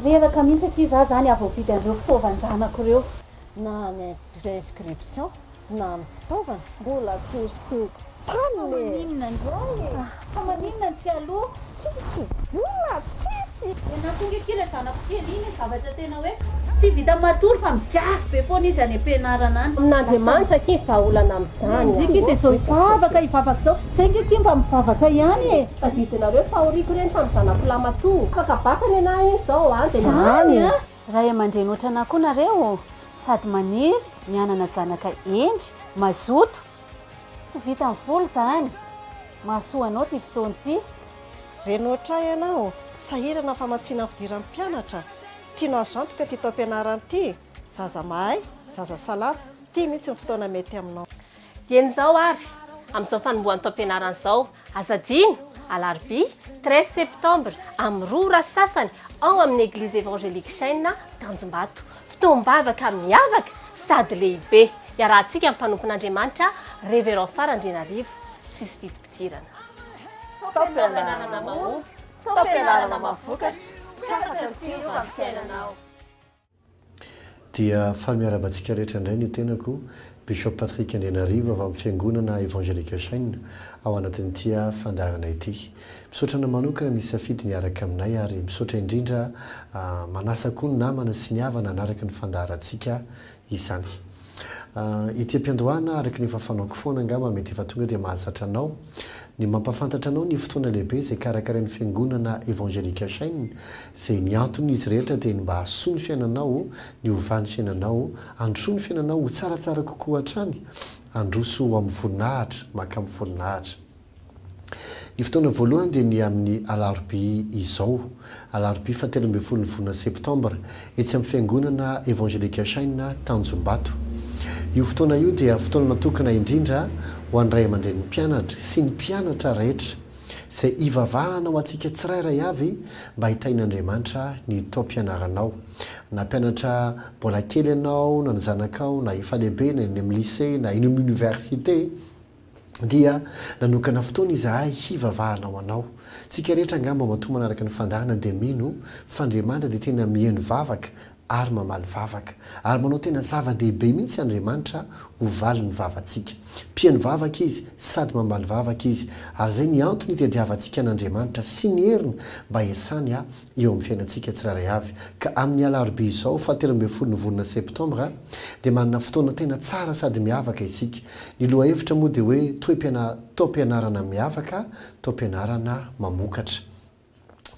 reraka mihitsy aky za zany avovidy an'ireo fitaovanjanako ireo na ny prescription na ny fitaovana mbola tsisy toko taniny inona indray fa maninona tsy aloha tsisy mbola tsisy natonga kely zanako kely iny zavatra tena hoe tsy vita matory fa migasy be foana izy any am-pianarana any amin'Andriamanitra ake vaolana amin'izany dia zao ivavaka zao saingy aky mba mivavaka ihany e tadidinareo faoriko reny tamin'ny zanako lamatoa afaka bakany ana iny zao a dia zany a raha aman-dreny ohatrana koa nareo sady maniry mianana zanaka endry mazoto tsy vita amin'ny volo zany mahasoa anao ty fotoan'ity reny ohatray ianao sahirana famatsiana fidiran'ny mpianatra tianao azo antoka ty tao am-pianarana ity zaza mahay zaza salama ty mihitsy ny fotoana mety aminao dieny zao ary amin'izao fanombohan'ny tao am-pianarana zao azadiny alarobia 13 septembre amin'ny 2 ora sasany ao amin'ny Eglise évangélique Chaine Tanjombato fitombavaka miavaka sady lehibe iarahantsika amin'ny mpanompon'Andriamanitra révérend Farandrinarivo sisy fitim-pidirana tao-pianarana mahomby tao-pianarana mahavokaty tsara katsiro amin'ny fiainanao dia faly-miarabantsika rehetra indray ny tenako Bishop Patrick Andrinarivo avy amin'ny fiangonana évangélique Chaine ao anatin'ity fandarana ity misaotrana manokana ny safidy niaraka aminay ary misaotra indrindra manasa koa ny namana sy ny havana anaraka ny fandarantsika izany ity am-piandohana araka ny fafanako foana angamba mety efa tonga dia mahazatra anao ny mampafantatra anao ny fotoana lehibe izay karakarain'ny fiangonana évangélique Chaine izay ny antony izy rehetra dia mba hasoa ny fiainanao ny ovan'ny fiainanao androso ny fiainanao ho tsaratsara kokoa hatrany androso amin'ny voninahitra maka amin'ny voninahitra ny fotoana voalohany dia ny amin'ny alarobia izao alarobia 17 septembre etsy amin'ny fiangonana évangélique Chaine Tanjombato io fotoana io dia fotoana natokana indrindra ho andray aman-dreny mpianatra sy ny mpianatra rehetra izay ivavahana ho antsika tsirairay avy mba hitain'Andriamanitra ny tao-pianaranao na mpianatra mbola kely ianao na ny zanakao na efa lehibe na eny amin'ny lycée na eny amin'ny université dia nanokana fotoana izahay hivavahanao anao tsika rehetra angamba matoa manaraka ny fandarana dia mino f'Andriamanitra dia tena mihaino vavaka ary mamaly vavaka ary manao tena zava-dehibe mihitsy Andriamanitra ho valy ny vavantsika mpihaino vavaka izy sady mamaly vavaka izy ary zay ny antony itadiavantsika an'Andriamanitra sy ny heriny mba hiasany eo amin'ny fiainantsika tsirairay avy ka amin'ny alarobia izao 17 septembre dia manana fotoana tena tsara sady miavaka isika ny loha hevitra moa dia hoe tao-pianarana miavaka tao-pianarana mamokatra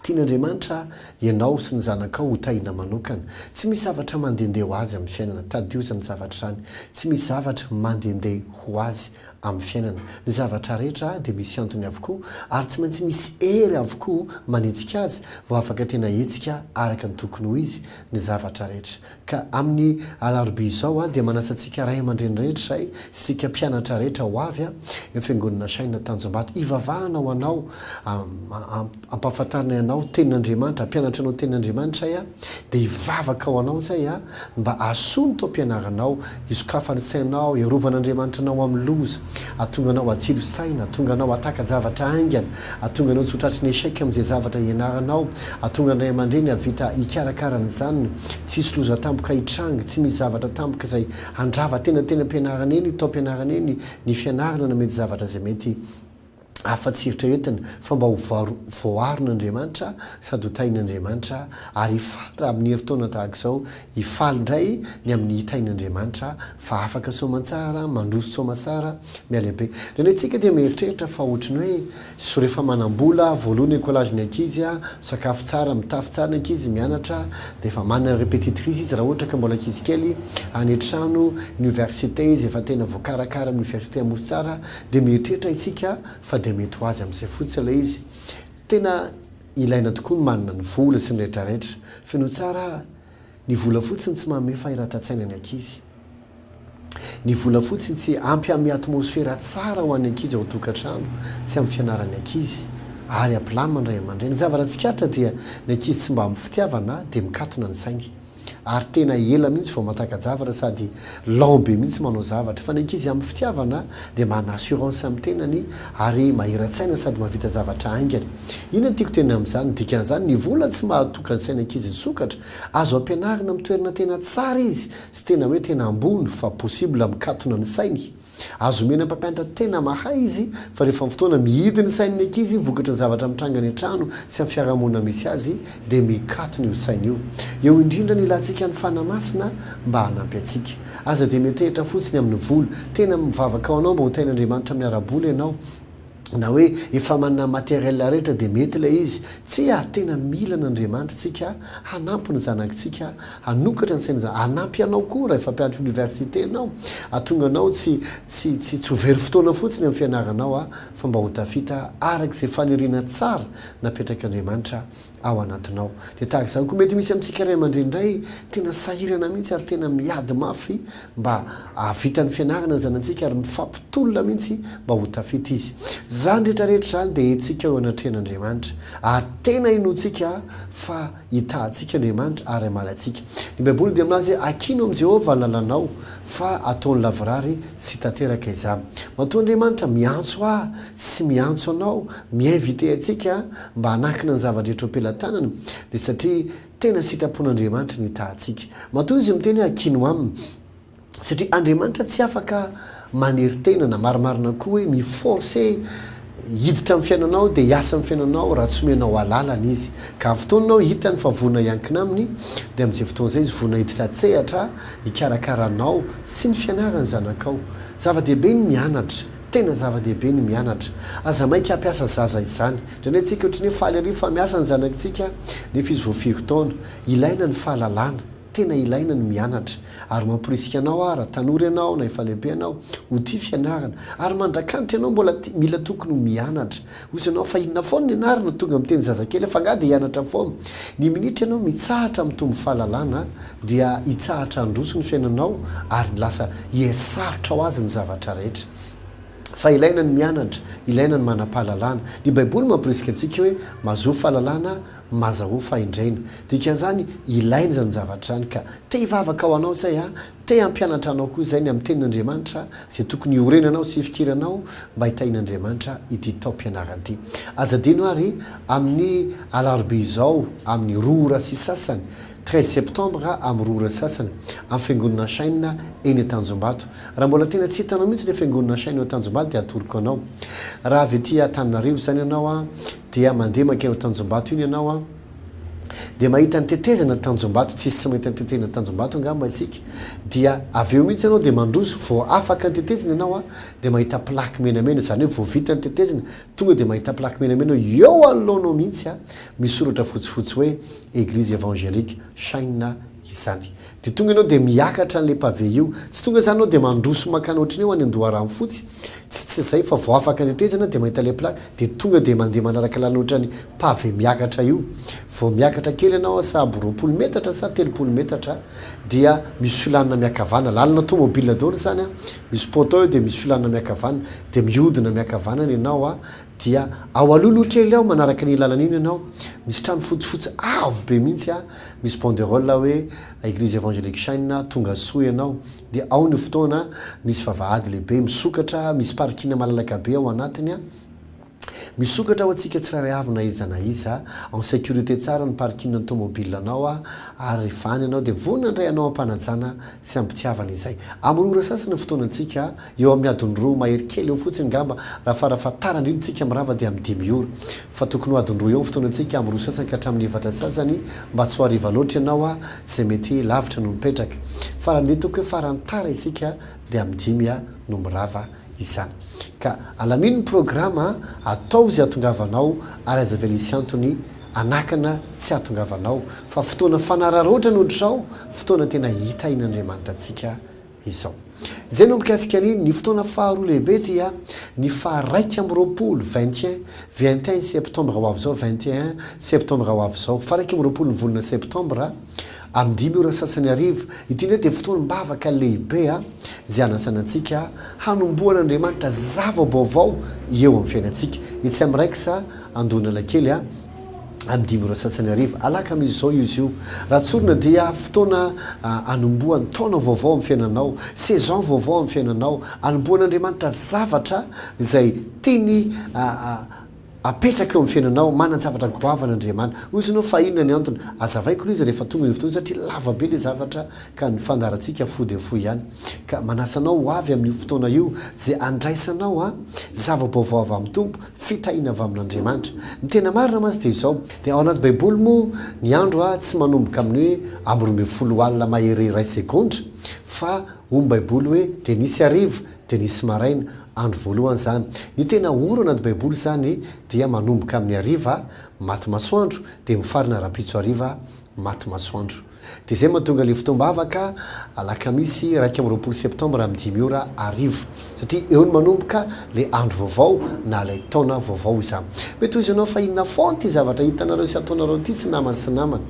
tian'Andriamanitra ianao sy ny zanakao ho taina manokana tsy misy zavatra mandehandeha ho azy amin'ny fiainana tadioza ny zavatra zany tsy misy zavatra mandehandeha ho azy amin'ny fiainana ny zavatra rehetra dia misy antony avokoa ary tsy maintsy misy hery avokoa manetsika azy vao afaka tena hetsika araka ny tokony ho izy ny zavatra rehetra ka amin'ny alarobia izao dia manasantsika ray aman-dreny rehetra zay sika mpianatra rehetra ho avy eo fiangonana Chaine Tanjombato ivavahana ho anao ampahafantarina ianao tenin'Andriamanitra ampianatra anao tenin'Andriamanitra dia hivavaka ao anao zay mba ahasoa ny tao-pianaranao isokafany sainao iarovan'Andriamanitra anao amin'ny loza atonga anao atsilo saina atonga anao ataka zavatra aingana atonga anao tsotratry ny échec amin'izay zavatra ianaranao atonga andray aman-dreny avita hikarakara ny zanany tsisy loza tampoka hitranga tsy misy zavatra tampoka izay handrava tena ampianarana eny tao ampianarana eny ny fianarana na mety zavatra izay mety afa-tsiritra entina fa mba ho voarin'Andriamanitra sady ho tain'Andriamanitra ary hifaly raha amin'ny heritaona tahaka izao hifaly indray ny amin'ny hitain'Andriamanitra fa afaka soamantsara mandroso soamatsara mialabe ndraindrayntsika dia mieritreritra fa ohatrany hoe so rehefa manam-bola voalohany écolage-ny ankizy sakafo tsara mitafy tsara ny ankizy mianatra dia efa manana répétitrice izy raha ohatra ka mbola ankizy kely any an-trano université izy efa tena voakarakara amin'ny université amosy tsara dia mieritreritra isika fa dia mety ho azy amin'izay fotsy ilay izy tena ilaina tokoa ny manana ny vola sy ny rehetrarehetra feno tsara ny vola fotsiny tsy manome fahiratan-tsaina ny ankizy ny vola fotsiny tsy ampy amin'ny atmosfera tsara ho an'ny ankizy ao tokantrano sy amin'ny fianaran'ny ankizy ary ampilamina indray aman-dreny ny zavatra tsikatra dia ny ankizy tsy mba amin'ny fitiavana dia mikatona ny saingy ary tena ela mihitsy vao mataka-javatra sady long be mihitsy manao zavatra fa ny ankizy amin'ny fitiavana dia mana assurance amin'ny tenany ary mahira-tsaina sady mahavita zavatra aingany. Ina tiako tena amin'izany dikan'izany ny vola tsy mahatoka ny saina ankizy sokatra azo ampianarina amin'ny toerana tena tsara izy sy tena hoe tena ambony fa possible mikatona ny sainy. Azo mena mpampianatra tena mahay izy fa rehefa fotoana mihidy ny sain'ny ankizy vokatra ny zavatra mitrangany trano sy amin'ny fiarahamonina misy azy dia mikatona io saina io. Eo indrindra ny ilantsika ny fanamasina mba hanampy antsika. Aza dia metehitra fotsiny amin'ny vola tena mivavaka ao anao mba ho tain'Andriamanitra miarabola ianao na hoe efa manana matériel rehetra dia mety ilay izy tsy tena mila n'Andriamanitra tsika hanampy ny zanakitsika hanokatra ny saina hanampy anao koa raha efa mpianatra université anao atonga anao tsy ho very fotoana fotsiny amin'ny fianaranao fa mba ho tafita arak'izay faniriana tsara napetrak'Andriamanitra ao anatinao. Dia tahaka izany koa mety misy amintsika ray aman-dreny tena sahirana mihitsy ary tena miady mafy mba havita ny fianarana ny zanantsika ary mifampitolona mihitsy mba ho tafita izy. Zany rehetrarehetra zany dia etsika eo anatrehan'Andriamanitra ary tena inotsika fa hitantsika Andriamanitra ary amalantsika. Ny Baiboly dia aminazy akino amin'i Jehovah ny lalanao fa ataony lavorary sy tanteraka izany. Matoa Andriamanitra miantso sy miantso anao miinvite antsika mba hanakina ny zava-drehetra am-pelantanana dia satria tena sitrapon'Andriamanitra ny hitantsika. Matoa izy miteny akino aminy satria Andriamanitra tsy afaka manery-tenana marimarina koa hoe miforce hiditra amin'ny fiainanao dia hiasa amin'ny fiainanao raha tsy omenao alalana izy ka fotoananao hitany fa vona iankina aminy dia amin'izay fotoana izay izy vona hiditra tsehatra hikarakaranao sy ny fianarany zanakao. Zava-dehibe ny mianatra tena zava-dehibe ny mianatra. Aza maika hampiasa zaza izany indrindra antsika ohatry ny hoe faly arivo fa miasa ny zanakitsika nefa izy voafiry taona ilaina ny fahalalana tena ilaina ny mianatra ary mamporisika anao raha tanora ianao na efa lehibe ianao ho tia fianarana ary mandrakanitra ianao mbola mila tokony mianatra ozy ianao fa inona foana ny anarana tonga miteny zazakely fa nga dia hianatra foana. Ny minitra ianao mitsahatra mitombo fahalalana dia hitsahatra androso ny fiainanao ary lasa hiasarotra ho azy ny zavatra rehetra. Fa ilaina ny mianatra, ilaina ny manam-pahalalana. Ny Baiboly mamporisika antsika hoe mazoa fahalalana, mazahoa fahindraina. Dikan'izany ilaina zany zavatra zany ka te hivavaka ao anao zay te hampianatra anao koa zay ny amin'ny tenin'Andriamanitra izay tokony horenanao sy fikiranao mba hitain'Andriamanitra ity taom-pianarana ity. Azadino ary amin'ny alarobia izao amin'ny 2 ora sy sasany 13 septembre amin'ny 2 ora sasany amin'ny fiangonana Chaine eny Tanjombato. Raha mbola tena tsy hitanao mihitsy ilay fiangonana Chaine eny Tanjombato dia atoroko anao. Raha avy ety Antananarivo zany ianao dia mandeha makeny Tanjombato iny ianao dia mahita ny tetezana Tanjombato tsisy tsy mahita ny tetezana Tanjombato angamba isika dia avy eo mihitsy ianao dia mandroso vao afaka ny tetezana ianao dia mahita plaque menamena zany hoe vao vita ny tetezana tonga dia mahita plaque menamena eo anoloanao mihitsy misy soratra fotsifotsy hoe Eglise évangélique Chaine izany. Dia tonga ianao dia miakatra an'ilay pavé io tsy tonga zany anao dia mandroso makana ohatriny eo any Andoharano fotsy tsy izay fa vao afaka ny tetezana dia mahita ilay plaque dia tonga dia mandeha manaraka lalana ohatrany pavé miakatra io. Vao miakatra kely ianao sahabo 20 metatra sa 30 metatra dia misy filanina miakavana lalana tomobile daholo zany misy poto eo dia misy filanina miakavana dia mihodina miakavanana ianao dia ao alolo kely ao manaraka ny lalana iny ianao misy trano fotsifotsy avo be mihitsy misy banderole hoe Eglise évangélique Chaine tonga soa ianao dia ao ny fotoana misy vavahady lehibe misokatra misy parkina malalaka be ao anatiny misokatra ho antsika tsiraray avy na iza na iza en sécurité tsara ny parking ny tomobile anao ary fany anao dia vonina indray anao ampanajana sy ampitiavana izay. Amin'ny 2 ora sasany ny fotoanantsika eo amin'ny adiny 2 mahery kely eo fotsiny ngamba raha farafatarana indrindra tsika mirava dia amin'ny 10 ora fa tokony ho adiny 2 eo fotoanantsika amin'ny 2 sasany ka hatramin'ny 4 sasany mba tsy ho hariva loatra ianao izay mety hoe lavitra no mipetraka fa raha ndeha toko hoe farany tara isika dia amin'ny 10 no mirava izany. Ka alamino ny programa atao izay atongavanao ary aza velisi antony anakana tsy atongavanao fa fotoana fanararoatra ny ohatr'izao fotoana tena hita in'Andriamanitra antsika izao. Izay no mikasika an'iny ny fotoana faharoa lehibe dia ny faharaiky amby roapolo 21 septembre ho avy zao 21 septembre ho avy zao faraiky amby roapolo ny volana septembre amin'ny 10 ora sasany arivo ity ndray dia fotoana mbavaka lehibe izay anasanantsika hanombohan'Andriamanitra zava-baovao eo amin'ny fiainantsika itsy amin'ny raiksa andona lakely amin'ny dimy ora sasany ariva alakamisy zao izy io raha tsorina dia fotoana anomboany taona vaovao amin'ny fiainanao saison vaovao amin'ny fiainanao anomboan'andriamanitra zavatra izay tiany apetraka eo amin'ny fiainanao manan-javatra goavan'andriamanitra hoy izy anao fa inona ny antony azavaiko loha izy rehefa tonga ny fotoana satria lavabe le zavatra ka ny fandarantsika fody fo ihany ka manasanao ho avy amin'ny fotoana io zay andraisanao zava-baovao avy amin'ny tompo fitahina avy amin'andriamanitra ny tena marina mazy dia izao dia ao anaty baiboly moa ny andro tsy manomboka amin'ny hoe amin'ny 12 alina mahery ray sekondra fa omy baiboly hoe dia nisy ariva dia nisy maraina andro voalohany zany ny tena oro anaty baiboly zany dia manomboka amin'ny ariva maty masoandro dia mifarina rapitso ariva maty masoandro dia zay mahatonga le fotoam-bavaka alakamisy 1 septembre amin'ny 5 ora arivo satria eo ny manomboka le andro vaovao na lay taona vaovao izany mety izy anao fa inona fonty zavatra hitanareo sy ataonareo ty sy namana sy namana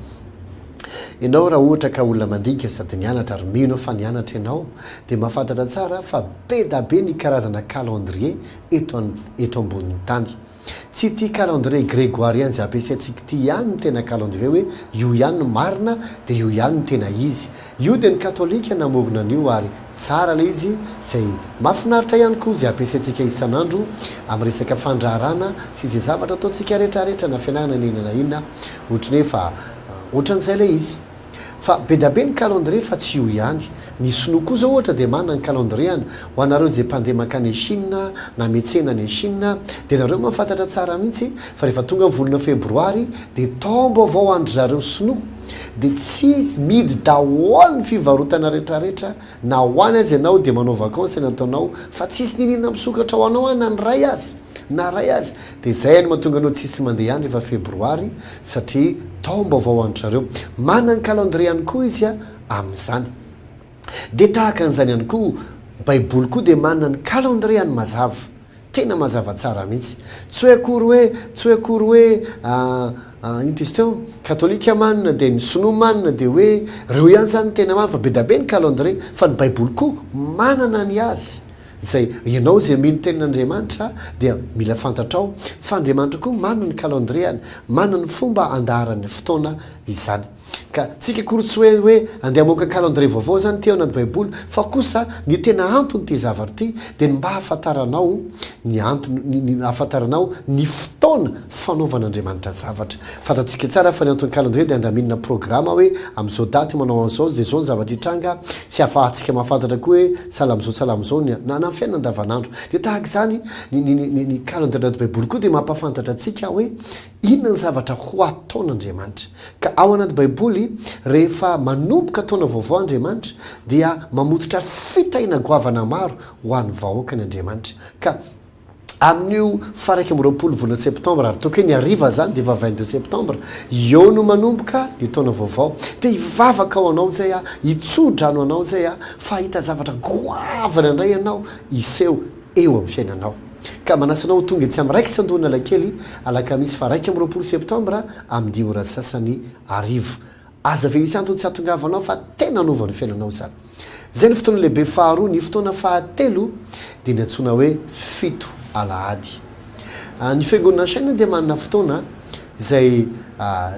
ianao raha ohatra ka olona mandinika sady nianatra ary minao fa nianatra ianao dia mahafantatra tsara fa be da be ny karazana calendrier eto ambonin'ny tany tsy ty calendrier grégoirien zay ampiasaintsika ty ihany ny tena calendrier hoe io ihany ny marina dia io ihany ny tena izy io dia ny katolika namorona an'io ary tsara le izy zay mahafinaritra ihany koa zay ampiasaintsika isan'andro amin'ny resaka fandraharana sy izay zavatra ataontsika rehetrarehetra na fianarana nenana inona ohatrany hoe fa ohatran'izay le izy fa be da be ny calendrier fa tsy io ihany ny sinoa koa zao ohatra dia manana ny calendrier any ho anareo zay mpandeha makany Chine na metsena ny Chine dia nareo mahafantatra tsara mihitsy fa rehefa tonga amin'ny volana febroary dia tombo avao andro zareo sinoa dia tsy midy daholo ny fivarotana rehetrarehetra na hoany azy ianao dia manao vakansa ny ataonao fa tsisy ninina misokatra ho anao na ny ray azy na ray azy dia zay ny mahatonga anao tsisy mandeha any rehefa febroary satria tombo avao andro zareo manana ny calendrier ihany koa izy amin'izany dia tahaka an'izany ihany koa baiboly koa dia manana ny calendrier any mazava tena mazava tsara mihitsy tsy hoe akory hoe intestio katolika manina dia ny sinoa manina dia hoe reo ihany zany tena manina fa be da be ny calendrier fa ny baiboly koa manana ny azy zay ianao zay mino tenin'andriamanitra dia mila fantatrao fa andriamanitra koa manana ny calendrier any manana ny fomba andaharan'ny fotoana izany ka tsika kory tsy hoe andeha moka calendrier vaovao zany ty ao anaty baiboly fa kosa ny tena antony ty zavatra ty dia mba hafantaranao ny antony hafantaranao ny fotoana fanaovan'andriamanitra zavatra fantatsika tsara fa ny antony calendrier dia andaminina programma hoe amin'izao daty manao an'izao dia zao ny zavatra hitranga sy hafahantsika mahafantatra koa hoe salamizao na fiainana andavanandro dia tahaka zany ny calendrier anaty baiboly koa dia mampahafantatra atsika hoe inona ny zavatra ho ataon'andriamanitra ka ao anaty baiboly rehefa manomboka taona vaovao andriamanitra dia mamototra fitahina goavana maro ho an'ny vahoaka ny andriamanitra ka amin'io faraiky amin'ny 20 volana septembre ary toka hoe ny ariva zany dia 22 septembre eo no manomboka ny taona vaovao dia hivavaka ao anao zay hitsodrano anao zay fa hita zavatra goavana indray ianao iseho eo amin'ny fiainanao ka manasanao tonga tsy amin'ny raiky sandona lakely alakamisy fa raiky amin'ny 20 septembre amin'ny 10 ora sasany arivo aza velisy antony tsy hatongavanao fa tena anovan'ny fiainanao zany zay ny fotoana lehibe faharoa ny fotoana fahatelo dia ny antsoina hoe fito alahady ny fiangonana saina dia manana fotoana zay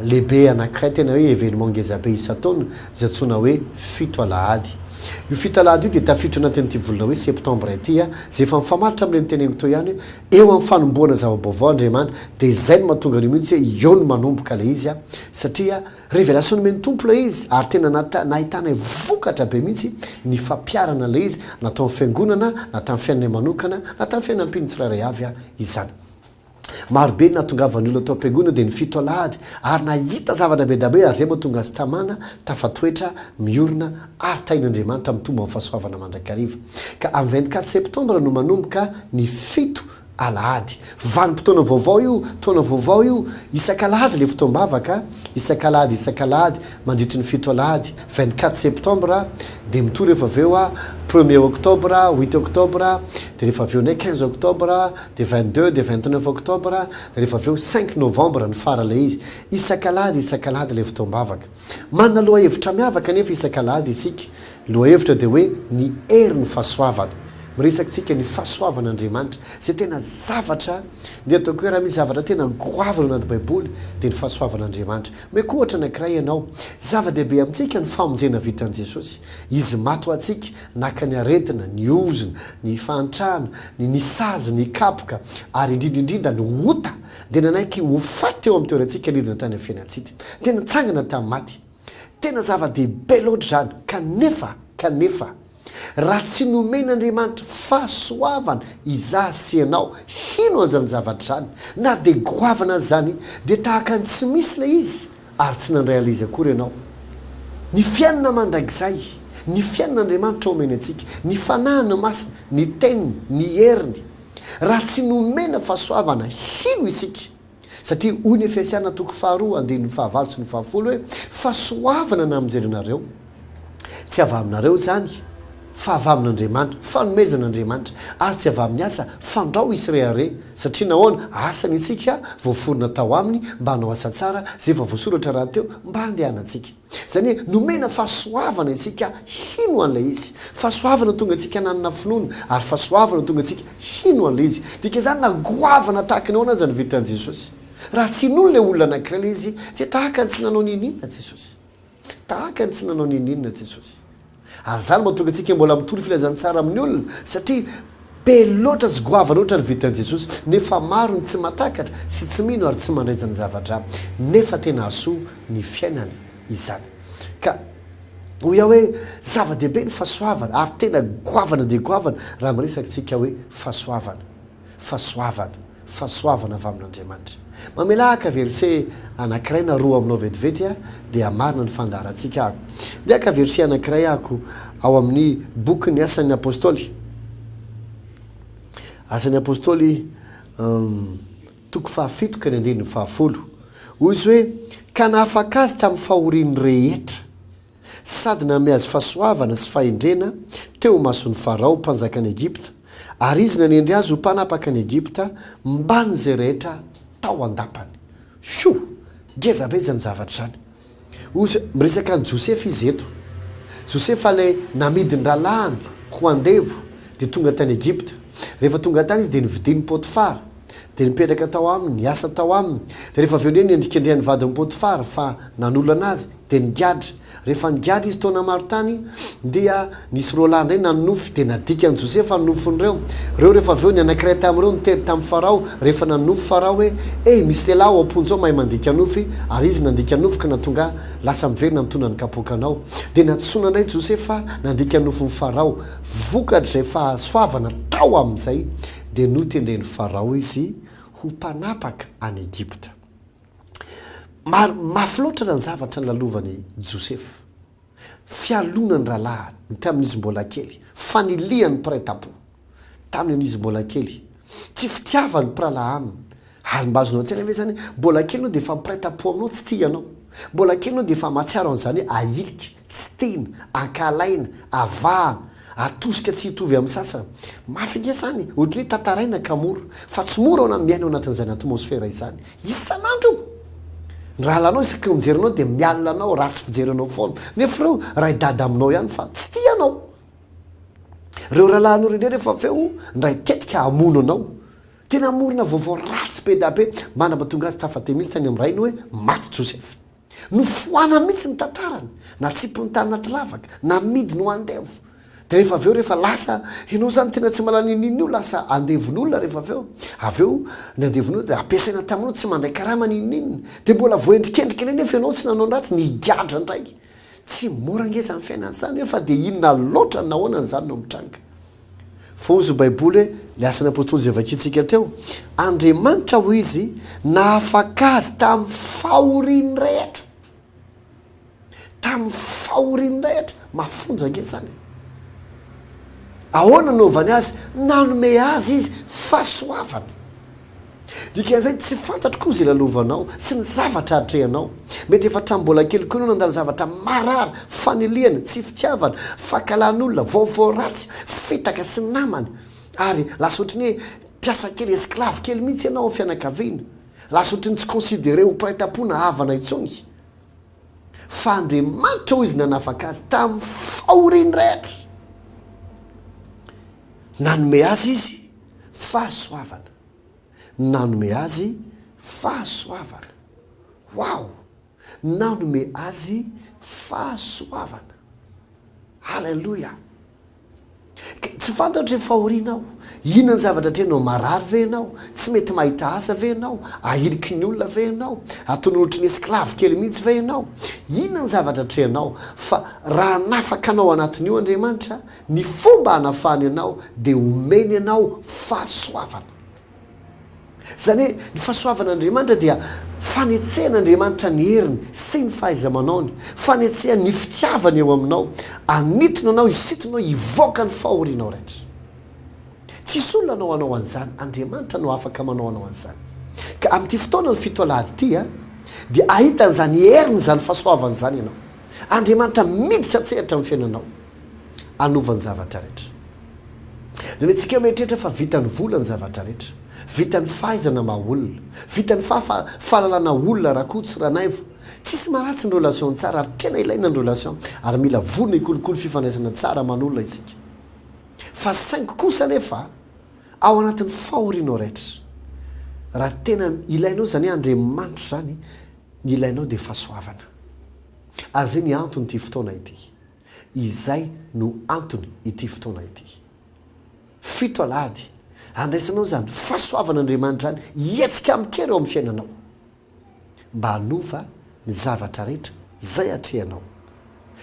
lehibe anankiray tena hoe événement ngezabe isan-taona zay antsoina hoe fito alahady io fito alahady io dia tafiditra anatin'ity volana hoe septembre ity zay efa mifamaritra amin'ilay niteneniko to ihany hoe eo amin'ny fanomboana zava-baovao andriamanitra dia zay no mahatonga ny mihitsy hoe eo no manomboka le izy satria révélation nomeny tompo le izy ary tena nahitana vokatra be mihitsy ny fampiarana le izy natao amin'ny fiangonana natao amin'ny fiainana manokana natao amin'ny fiainam-pino tsirairay avy izany marobe nahatongavany olo atao am-piangonana dia ny fito alahady ary nahita zavatra be da be ary zay mahatonga azy tamana tafatoetra miorina ary tain'andriamanitra mitomba amin'ny fahasoavana mandrakariva ka amin'ny 24 septembre no manomboka ny fito alahady vanim-potoana vaovao io taona vaovao io isan-kalahady le fotoam-bavaka isan-kalahady mandritry ny fito alahady 24 septembre dia mitory rehefa aveo 1er octobre 8 octobre dia rehefa aveo nay 15 octobre dia 22 dia 29 octobre dia rehefa aveo 5 novembre ny fara le izy isan-kalahady le fotoam-bavaka manana lohahevitra miavaka nefa isan-kalahady isika lohahevitra dia hoe ny herin'ny fahasoavana miresakytsika ny fahasoavan'andriamanitra zay tena zavatra ny ataoko hoe raha misy zavatra tena goavana anaty baiboly dia ny fahasoavan'andriamanitra meko ohatra anankiray ianao zava-dehibe amintsika ny famonjena vitan'i jesosy izy mato antsika naka ny aretina ny ozona ny fantrana ny nisazy ny kapoka ary indrindraindrindra ny ota dia nanaiky ho faty eo amin'ny toerantsika lidina tany amin'ny fiainantsika tena nitsangana tamin'ny maty tena zava-dehibe loatra zany kanefa raha tsy nomen'andriamanitra fahasoavana iza sy ianao hino an'izany zavatra zany na dia goavana azy zany dia tahaka ny tsy misy ilay izy ary tsy nandray alizy akory ianao ny fiainana mandrakizay ny fiainan'andriamanitra omeny antsika ny fanahana masina ny teniny ny heriny raha tsy nomena fahasoavana hino isika satria hoy ny Efesiana 2:2 sy 7 hoe fahasoavana na aminjerenareo tsy avy aminareo zany fa avy amin'Andriamanitra fanomezan'Andriamanitra ary tsy avy amin'ny asa fandrao isy rehare satria nahoana asany isika voaforona tao aminy mba hanao asa tsara zay efa voasoratra raha teo mba handehanantsika zany hoe nomena fahasoavana isika hino an'ilay izy fahasoavana tonga antsika nanana finoana ary fahasoavana tonga antsika hino an'ilay izy dika zany nagoavana tahaka ny ahoana zany vitan'i Jesosy raha tsy nono ilay olona anankiray ilay izy dia tahaka ny tsy nanao ninina Jesosy tahaka ny tsy nanao ninina Jesosy ary zany mahatonga antsika mbola mitory filazany tsara amin'ny olona satria be loatra sy goavana loatra ny vitan'i Jesosy nefa maro ny tsy matakatra sy tsy mino ary tsy mandraizany zavatra nefa tena asoa ny fiainany izany ka hoy aho hoe zava-dehibe ny fahasoavana ary tena goavana dia goavana raha miresakytsika hoe fahasoavana avy amin'Andriamanitra mamelaka verset anankiray na roa aminao vetivety dia marina ny fandaharantsika ako dia aka verset anankiray ako ao amin'ny boky ny asan'ny apôstôly toko 7 ka ny 10 hoy izy hoe ka nahafaka azy tamin'ny fahoriany rehetra sady name azy fahasoavana sy fahendrena teo mason'ny Farao mpanjakany Egypta ary izy nanendry azy ho mpanapaka ny Egypta mbany zay rehetra tao andapany geza be zany zavatra zany ozy miresaka ny Josepha izy eto Josepha lay namidiny ralahany ho andevo dia tonga tany Egypta rehefa tonga tany izy dia nividiny Potifara dia nipetraka tao aminy niasa tao aminy dia rehefa avy eo ny endrikendrehan'ny vadiny Potifara fa nanolo anazy dia nigadra rehefa nigadra izy taona maro tany dia nisy roalahy indray nanofy dia nadika ny Josepha ninofon'ireo rehefa avy eo ny anankiray tamin'ireo niteby tamin'ny Farao rehefa nanofy Farao hoe misy lehilahy ao amponjao mahay mandika nofy ary izy nandika nofy ka natonga lasa miverina mitondra ny kapokanao dia natsoina indray Josepha nandika nofon'ny Farao vokatra izay fahasoavana tao amin'izay dia notendren'ny Farao izy ho mpanapaka any Egypta mafy loatra raha ny zavatra nylalovany Josepha fialonany rahalahy tamin'izy mbola kely faniliany mpiray-tapo tamin'izy mbola kely tsy fitiavany mpiralahy aminy ary mba azonao an-tsaina ve zany mbola kely anao dia efa mpiray-tapo aminao tsy tia anao mbola kely anao dia efa mahatsiaro an'izany hoe ahilika tsy tiana ankalaina avahana atosika tsy hitovy amin'ny sasany mafy nge zany ohatry hoe tantaraina ka mora fa tsy mora ao na miaina ao anatin'izany atmosfera izany isan'andro rahalanao isaky mijerinao dia mialina anao raha tsy fijeranao foana nefa ireo raha idada aminao ihany fa tsy tianao reo rahalahinao reny rehefa aveo ndray tetika hamono anao tena morona vaovao ratsy be da be manamatonga azy tafatemisy tany amin'ny rainy hoe maty Josepha nofoana mihitsy ny tantarany na tsipony tany naty lavaka na midiny ho andevo dia rehefa aveo rehefa lasa ianao zany tena tsy malanininy io lasa andevon'olona rehefa aveo ny andevon'olona dia ampiasaina taminao tsy mandray karama ninininy dia mbola voendrikendrika eny nefa ianao tsy nanao andratsy nigadra indray tsy mora nge zany fiainany zany hoe fa dia inona loatra ny nahoana n'izany no mitranga fa ozy baiboly hoe le asan'ny apôstôly zay vakitsika teo Andriamanitra ho izy nahafaka azy tamin'ny fahoriany rehetra mafonja nge zany ahoana naovany azy nanome azy izy fahasoavana dikan'izay tsy fantatro koa zay lalovanao sy ny zavatra atrehanao mety efa trambola kely koa anao nandalo zavatra marary faniliana tsy fitiavana fakalan'olona vaovao ratsy fitaka sy namany ary lasa ohatry ny hoe mpiasa kely esclave kely mihitsy ianao amin'ny fianakaviana lasa ohatry ny tsy considéré ho piray-tampona havana itsony fa Andriamanitra ho izy nanafaka azy tamin'ny fahoriany rehetra nanome azy izy fahasoavana, nanome azy fahasoavana. Wow, nanome azy fahasoavana. Halleluja. Tsy fantatra rehefa aorianao inona ny zavatra trenao marary ve ianao, tsy mety mahita asa ve ianao, ahiriky ny olona ve ianao, ataony ohatry ny esclave kely mihitsy ve ianao, inona ny zavatra trenao, fa raha nafaka anao anatin'io Andriamanitra ny fomba hanafany anao dia omeny anao fahasoavana. Zany hoe ny fahasoavan'Andriamanitra dia fanetsehan'Andriamanitra ny heriny sy ny fahaiza-manaony, fanetsehany ny fitiavany eo aminao, anitona anao, isitonao hivoaka ny fahorianao rehetra. Tsisy olona anao anao an'izany, Andriamanitra no afaka manao anao an'izany. Ka amin'ity fotoana ny fito alahady ity dia ahita an'izany heriny zany fahasoavana zany ianao. Andriamanitra miditra tsehatra amin'ny fiainanao, anovany zavatra rehetra. Dia antsika mieritreritra fa vitany vola ny zavatra rehetra, vitany fahaizana maha-olona, vitany fahalalana olona rakotsy ranaivo. Tsisy maratsy ny relation tsara ary tena ilaina ny relation ary mila vonona ikolokolo fifandraisana tsara manolona isika. Fa saingy kosa nefa ao anatin'ny fahorianao rehetra, raha tena ilainao zany Andriamanitra zany ny ilainao dia fahasoavana. Ary zay ny antony ity fotoana ity, izay no antony ity fotoana ity. Fito alahady andraisanao zany fahasoavan'Andriamanitra zany hetsika amikery eo amin'ny fiainanao mba hanova ny zavatra rehetra izay atrehanao.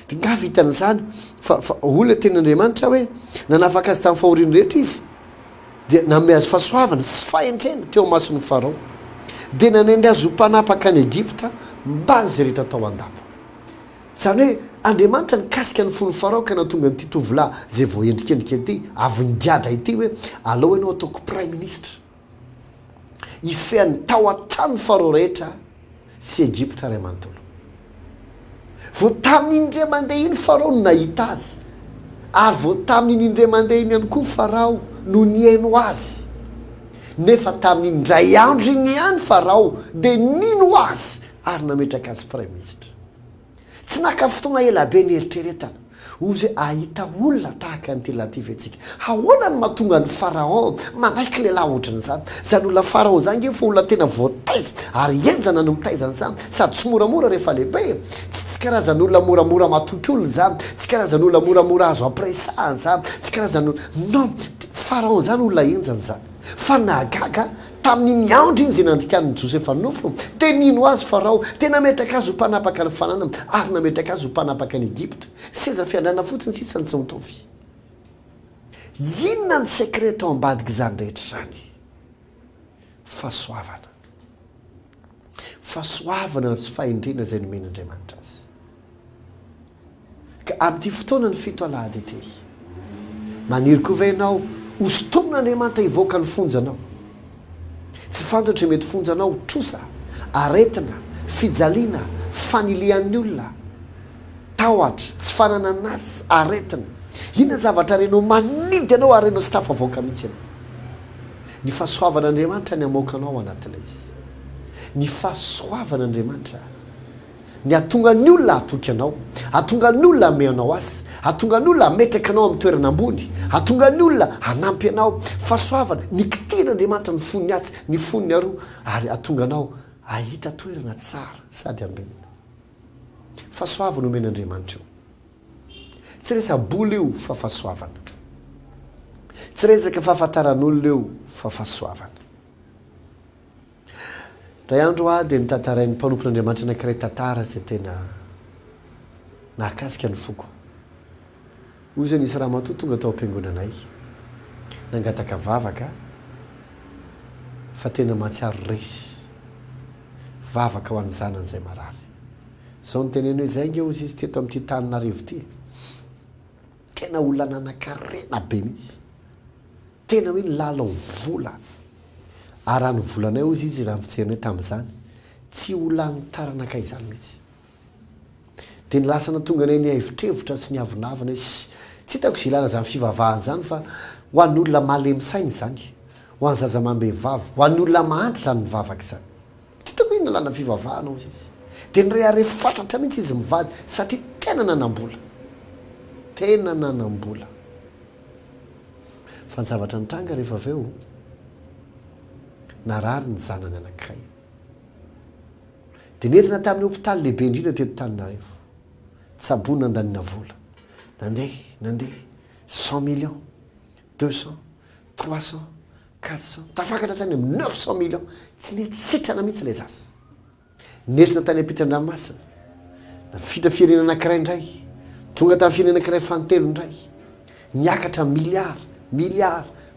Dia nga vitan'izany fa olona ten'Andriamanitra hoe nanafaka azy tamin'ny fahoriany rehetra izy dia nanome azy fahasoavana sy fahentrena teo mason'ny Farao, dia nanendry azy ho mpanapaka any Egypta mba ny zay rehetra tao an-daba. Zany hoe Andriamanitra nikasika ny fon'ny Farao ka nahatonga nyity tovolahy zay vao endrikendrika ity avy nigadra ity hoe aleo ianao ataoko prime ministre, ifeany tao an-trano Farao rehetra sy Egypta ray manontolo. Vao tamin'iny indray mandeha iny Farao no nahita azy, ary vao tamin'iny indray mandeha iny ihany koa Farao no niaino azy, nefa tamin'iny indray andro iny ihany Farao dia nino azy ary nametraka azy prime ministre. Tsy naka fotoana ela be nieritreretana ozy ahita olona tahaka ny telativy antsika. Ahoana ny mahatonga ny Farao manaiky lehilahy ohatran'izany? Zany olona Farao zany efa olona tena voataiza ary enjana no mitaizana zany, sady tsy moramora rehefa lehibe. Tsy karazany olona moramora matotry olona zany, tsy karazany olona moramora azo apresahany zany, tsy karazany non, Farao zany olona enjana zany. Fa nahagaga tamin'ny andro iny zay nandrikan'ny Josefa nofo dia nino azy Farao, dia nametraka azy ho mpanapaka ny fananana ary nametraka azy ho mpanapaka ny Egypta. Seza fiandrana fotsiny sisany tsy mitovy. Inona ny sekret ao ambadiky izany rehetra zany? Fahasoavana. Fahasoavana sy fahendrena izay nomen'Andriamanitra azy. Ka amin'ity fotoana ny fito alahady ity, maniry koa ve ianao hosotomin'Andriamanitra hivoaka ny fonjanao? Tsy fantatra mety fonjanao trosa, aretina, fijaliana, fanilian'ny olona, tahotra, tsy fananana azy, aretina. Inona zavatra renao manidy anao ary renao sy tafavoaka mihitsy ianao. Ny fahasoavan'Andriamanitra ny amoakanao anatin'ilay izy. Ny fahasoavan'Andriamanitra ny atonga ny olona atoky anao, atonga ny olona ame anao azy, atonga ny olona ametraka anao amin'ny toerana ambony, atonga ny olona hanampy anao. Fahasoavana ny kitian'Andriamanitra ny foniny atsy, ny foniny aroa, ary atonga anao ahita toerana tsara sady ambenina. Fahasoavana omen'Andriamanitra io. Tsy resa-bola io fa fahasoavana. Tsy resaka fahafantaran'olona io fa fahasoavana. Ray andro dia nitantarain'ny mpanompon'Andriamanitra anankiray tantara zay tena nahakasika ny foko. Io zay nisy raha matoa tonga tao am-piangonanay, nangataka vavaka fa tena mahatsiaro resy, vavaka ho an'ny zanany izay marary. Zao ny teneny hoe zay nge ozy izy teto amin'ity Taninarivo ity, tena olona nanan-karena be mihitsy, tena hoe nilalao vola. Ary raha ny volanay ozy izy raha fijerinay tamin'izany tsy olona nitaranakay izany mihitsy. Dia ny lasana tonga nay ny hevitrevotra sy ny avonavana tsy hitako izay ilana izany fivavahana izany fa ho an'ny olona malemy saina izany, ho an'ny zaza mambehivavy, ho an'ny olona mahantra izany mivavaka izany. Tsy hitako hoe nalana fivavahana ozy izy. Dia nirehare fatratra mihitsy izy mivady satria tena nanam-bola. Tena nanam-bola. fa ny zavatra nitranga rehefa avy eo narary ny zanany anankiray dia nentina tamin'ny hôpitaly lehibe indrindra teto Taninarivo tsabony nandanina vola nandeha 100 millions 200 300 400 tafakatra tany amin'ny 900 millions tsy nety sitrana mihitsy ilay zaza nentina tany ampitan-dranomasina na fita firenena anankiray indray tonga tamin'ny firenena anankiray fantelo indray niakatra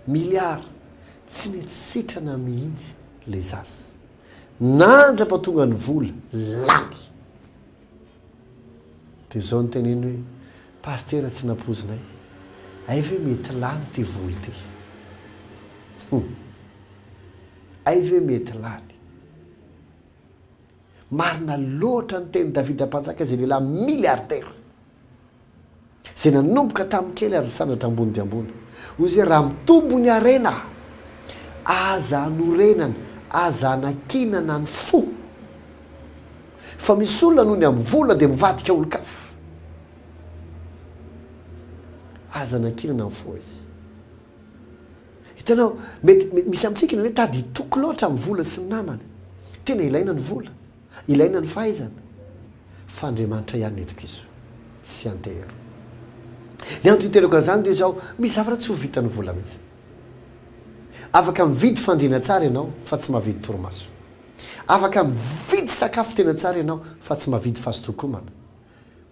miliara tsy nety sitrana mihitsy ilay zaza nandra-patonga ny vola lany dia zao ny teneny hoe pastera tsy nampozinay ay ve mety lany ty voly ty ay ve mety lany marina loatra ny teny Davida mpanjaka zay lehilahy milliardaire zay nanomboka tamin'ny kely ary sandratra ambony dia ambony hoy zay raha mitombo ny arena aza hanorenana aza hanakinana ny fo fa misy olona noho ny amin'ny vola dia mivadika olo-kafa aza hanakinana ny fo izy hitanao mety misy amintsika ny hoe tady toko loatra amin'ny vola sy ny namany tena ilaina ny vola ilaina ny fahaizana fa Andriamanitra ihany netiko izy sy antehero ny antony teleko zany dia zao misy zavatra tsy ho vitany vola mihitsy afaka mividy fandriana tsara ianao fa tsy mahavidy torimaso afaka mividy sakafo tena tsara ianao fa tsy mahavidy fahasotokomana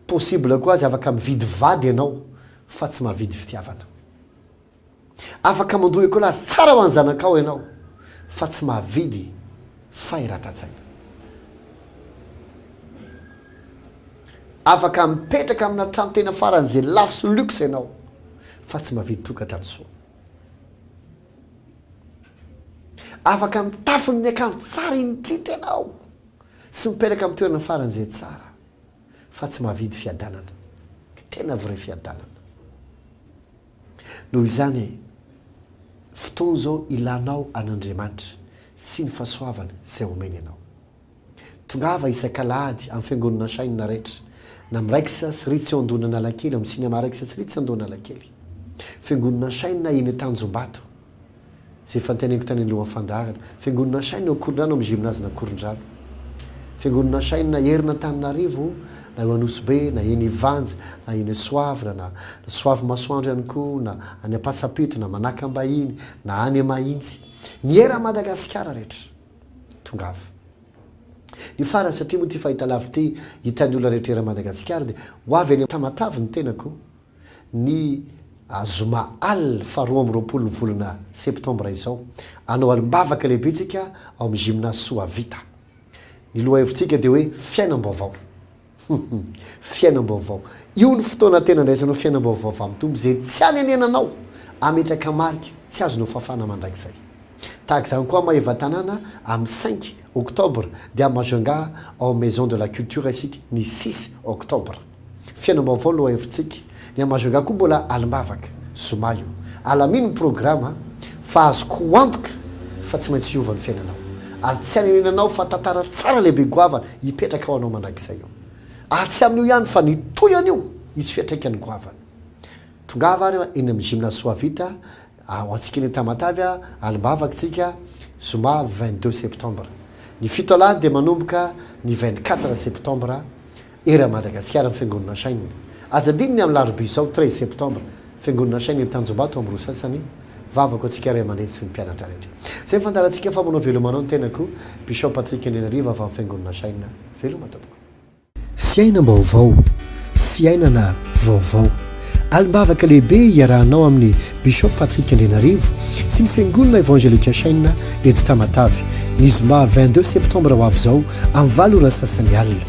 possible koa azy afaka mividy vady ianao fa tsy mahavidy fitiavana afaka mandoha ekolazy tsara ho any zanakao ianao fa tsy mahavidy fahiratatsaina afaka mipetraka amina trano tena faran'izay lafo sy luxe ianao fa tsy mahavidy tokatrano soa afaka mitafiny ny akanjo tsara indrindra ianao sy mipetraka amin'ny toerana faran'izay tsara fa tsy mahavidy fiadanana tena vrai fiadanana noho izany fotoana zao ilanao an'Andriamanitra sy ny fahasoavana izay omeny ianao tongava isan-kalahady amin'ny fiangonana sainina rehetra na miraikisa sy ritsy eo andona Analakely amin'ny sinema raikisa sy ritsy andona Analakely fiangonana sainina eny Tanjombato zay fanteneniko tany alohan'ny fandaharana fiangonana sainina eo Korondrano amin'ny gymnase na Korondrano fiangonana sainina erina Taninarivo na eo Anosy-Be na eny Ivanja na eny Soavra na Soavy Masoandro ihany koa na any Ampasapito na Manakambahiny na any Mahitsy ny era Madagasikara rehetra tongava ny farany satria moa ty fahitalavy ty hitany olona rehetra era Madagasikara dia ho avy any Tamatavy ny tenako ny zoma al faharoa amby roapolo ny volana septembre izao anao alimbavaka lehibe tsika ao amin'ny gymnase Soavita ny loha hevitsika dia hoe fiainam-baovao fiainam-baovao io ny fotoana tena ndraisanao fiainam-baovao mitombo zay tsy anenenanao ametraka marika tsy azonao fafana mandrakizay tahaka izany koa maheva tanàna amin'ny 5 octobre dia Majunga ao maison de la culture isika ny 6 octobre fiainam-baovao loha hevitsika ny Majunga koa mbola alimbavaka zoma io alamino ny programme fa azoko antoka fa tsy maintsy hiova ny fiainanao ary tsy anenenanao fa tantara tsara lehibe goavana hipetraka ao anao mandrakizay io ary tsy amin'io ihany fa nitoyan'io izy fiatraikany goavana tongava ary eny amin'ny gymnase Soavita ho antsika eny Tamatavy alimbavaka tsika zoma 22 septembre ny fito alahady dia manomboka ny 24 septembre era Madagasikara amin'ny fiangonana sainina azadininy amin'ny larobia zao 13 septembre fiangonana sainina ny Tanjombato amin'ny Rosasany vavako antsika ray aman-dreny sy ny mpianatra rehetra zay fandarantsika fa manao velomanao ny tenako Bishop Patrick Ndrenariva avy amin'ny fiangonana sainina veloma tompoko fiainam-baovao fiainana vaovao alimbavaka lehibe iarahanao amin'ny Bishop Patrick Ndrenarivo sy ny fiangonana Evangelika sainina eto Tamatavy ny zoma 22 septembre ho avy zao amin'ny 8 ora sasany alina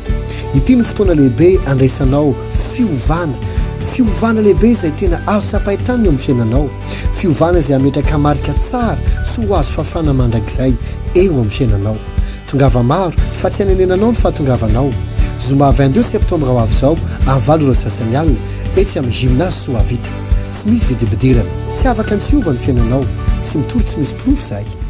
ity ny fotoana lehibe andraisanao fiovana lehibe izay tena azo sapahitany eo amin'ny fiainanao fiovana izay ametraka marika tsara sy ho azo fafana mandrakizay eo amin'ny fiainanao tongava maro fa tsy anenenanao ny fahatongavanao zoma 22 septembre ho avy zao amin'ny 8 ora sasany alina etsy amin'ny gymnase Soavita tsy misy vidibidirana tsy afaka ny tsy hiova ny fiainanao tsy mitory tsy misy profo zay